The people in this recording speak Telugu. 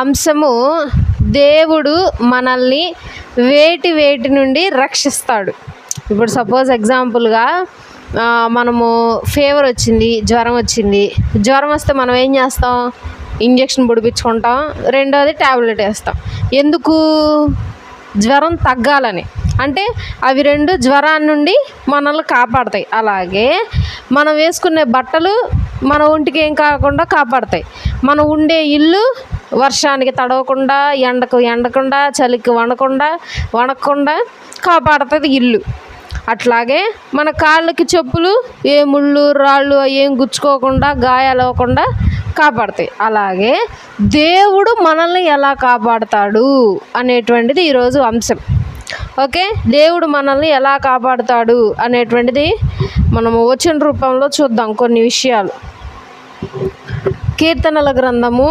అంశము, దేవుడు మనల్ని వేటి నుండి రక్షిస్తాడు. ఇప్పుడు సపోజ్ ఎగ్జాంపుల్గా మనము ఫీవర్ వచ్చింది, జ్వరం వచ్చింది. జ్వరం వస్తే మనం ఏం చేస్తాం? ఇంజెక్షన్ పొడిపించుకుంటాం, రెండోది ట్యాబ్లెట్ వేస్తాం. ఎందుకు? జ్వరం తగ్గాలని. అంటే అవి రెండు జ్వరాన్ని నుండి మనల్ని కాపాడతాయి. అలాగే మనం వేసుకునే బట్టలు మన ఒంటికి ఏం కాకుండా కాపాడతాయి. మనం ఉండే ఇల్లు వర్షానికి తడవకుండా, ఎండకు ఎండకుండా, చలికి వణకుండా కాపాడుతుంది ఇల్లు. అట్లాగే మన కాళ్ళకి చెప్పులు ఏ ముళ్ళు రాళ్ళు ఏం గుచ్చుకోకుండా, గాయాలు అవ్వకుండా కాపాడతాయి. అలాగే దేవుడు మనల్ని ఎలా కాపాడుతాడు అనేటువంటిది ఈరోజు అంశం. ఓకే, దేవుడు మనల్ని ఎలా కాపాడుతాడు అనేటువంటిది మనము వచన రూపంలో చూద్దాం కొన్ని విషయాలు. కీర్తనల గ్రంథము